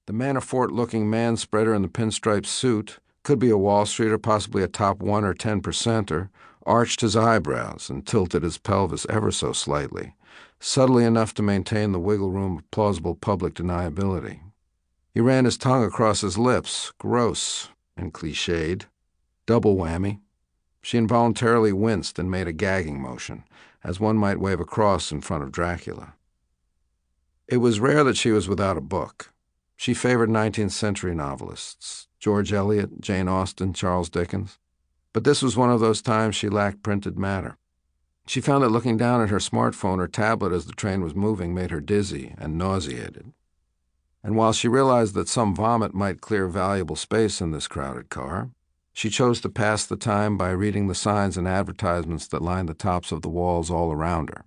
The Manafort-looking man-spreader in the pinstripe suit, could be a Wall Streeter, possibly a top 1 or 10%er, arched his eyebrows and tilted his pelvis ever so slightly, subtly enough to maintain the wiggle room of plausible public deniability. He ran his tongue across his lips, gross and cliched. Double whammy. She involuntarily winced and made a gagging motion, as one might wave a cross in front of Dracula. It was rare that she was without a book. She favored 19th century novelists, George Eliot, Jane Austen, Charles Dickens. But this was one of those times she lacked printed matter. She found that looking down at her smartphone or tablet as the train was moving made her dizzy and nauseated. And while she realized that some vomit might clear valuable space in this crowded car, she chose to pass the time by reading the signs and advertisements that lined the tops of the walls all around her.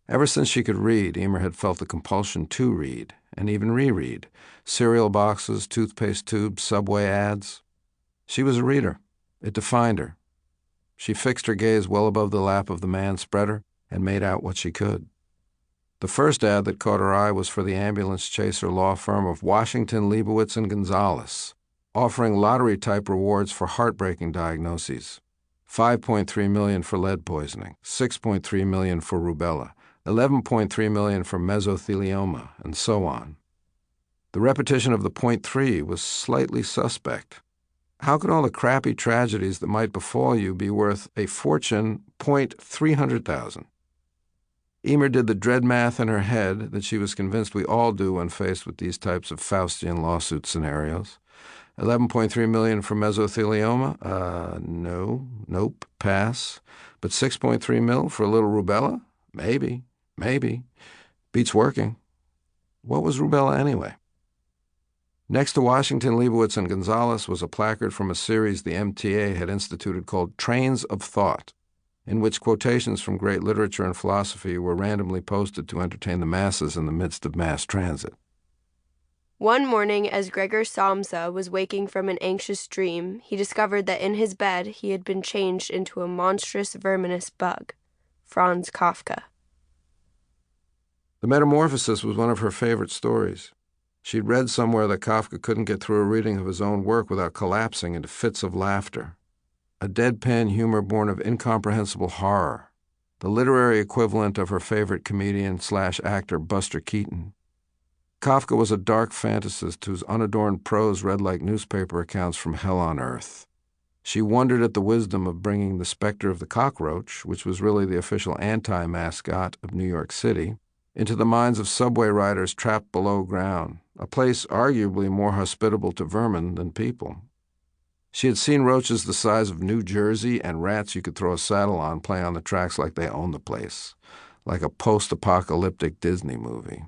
Ever since she could read, Emer had felt the compulsion to read, and even reread, cereal boxes, toothpaste tubes, subway ads. She was a reader. It defined her. She fixed her gaze well above the lap of the man-spreader and made out what she could. The first ad that caught her eye was for the ambulance chaser law firm of Washington, Leibowitz, and Gonzalez, offering lottery-type rewards for heartbreaking diagnoses. $5.3 million for lead poisoning, $6.3 million for rubella, $11.3 million for mesothelioma, and so on. The repetition of the .3 was slightly suspect. How could all the crappy tragedies that might befall you be worth a fortune .300,000? Emer did the dread math in her head that she was convinced we all do when faced with these types of Faustian lawsuit scenarios. $11.3 million for mesothelioma? Nope, pass. But $6.3 million for a little rubella? Maybe. Beats working. What was rubella anyway? Next to Washington, Leibowitz, and Gonzalez was a placard from a series the MTA had instituted called Trains of Thought, in which quotations from great literature and philosophy were randomly posted to entertain the masses in the midst of mass transit. One morning, as Gregor Samsa was waking from an anxious dream, he discovered that in his bed he had been changed into a monstrous verminous bug. Franz Kafka. The Metamorphosis was one of her favorite stories. She'd read somewhere that Kafka couldn't get through a reading of his own work without collapsing into fits of laughter. A deadpan humor born of incomprehensible horror, the literary equivalent of her favorite comedian/actor Buster Keaton. Kafka was a dark fantasist whose unadorned prose read like newspaper accounts from hell on earth. She wondered at the wisdom of bringing the specter of the cockroach, which was really the official anti-mascot of New York City, into the minds of subway riders trapped below ground, a place arguably more hospitable to vermin than people. She had seen roaches the size of New Jersey and rats you could throw a saddle on play on the tracks like they owned the place, like a post-apocalyptic Disney movie.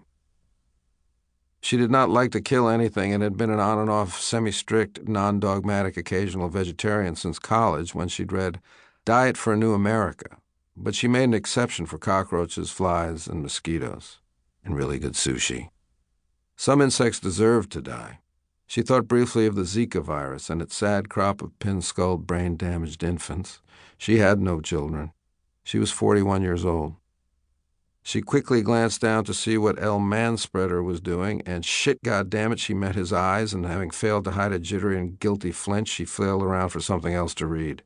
She did not like to kill anything and had been an on-and-off, semi-strict, non-dogmatic occasional vegetarian since college when she'd read Diet for a New America, but she made an exception for cockroaches, flies, and mosquitoes, and really good sushi. Some insects deserved to die. She thought briefly of the Zika virus and its sad crop of pin-skulled, brain-damaged infants. She had no children. She was 41 years old. She quickly glanced down to see what El Manspreader was doing, and shit goddammit, she met his eyes, and having failed to hide a jittery and guilty flinch, she flailed around for something else to read.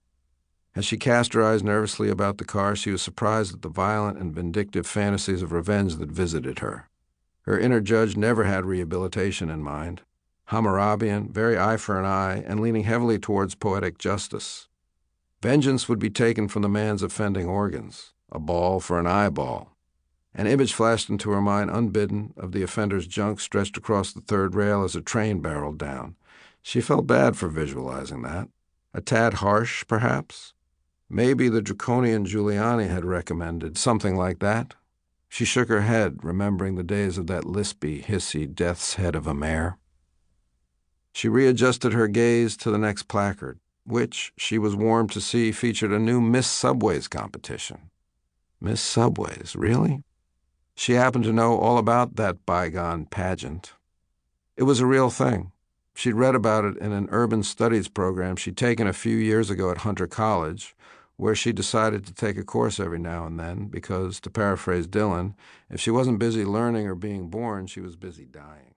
As she cast her eyes nervously about the car, she was surprised at the violent and vindictive fantasies of revenge that visited her. Her inner judge never had rehabilitation in mind. Hammurabian, very eye for an eye, and leaning heavily towards poetic justice. Vengeance would be taken from the man's offending organs, a ball for an eyeball. An image flashed into her mind unbidden of the offender's junk stretched across the third rail as a train barreled down. She felt bad for visualizing that. A tad harsh, perhaps? Maybe the draconian Giuliani had recommended something like that. She shook her head, remembering the days of that lispy, hissy death's head of a mare. She readjusted her gaze to the next placard, which, she was warmed to see, featured a new Miss Subways competition. Miss Subways, really? She happened to know all about that bygone pageant. It was a real thing. She'd read about it in an urban studies program she'd taken a few years ago at Hunter College, where she decided to take a course every now and then because, to paraphrase Dylan, if she wasn't busy learning or being born, she was busy dying.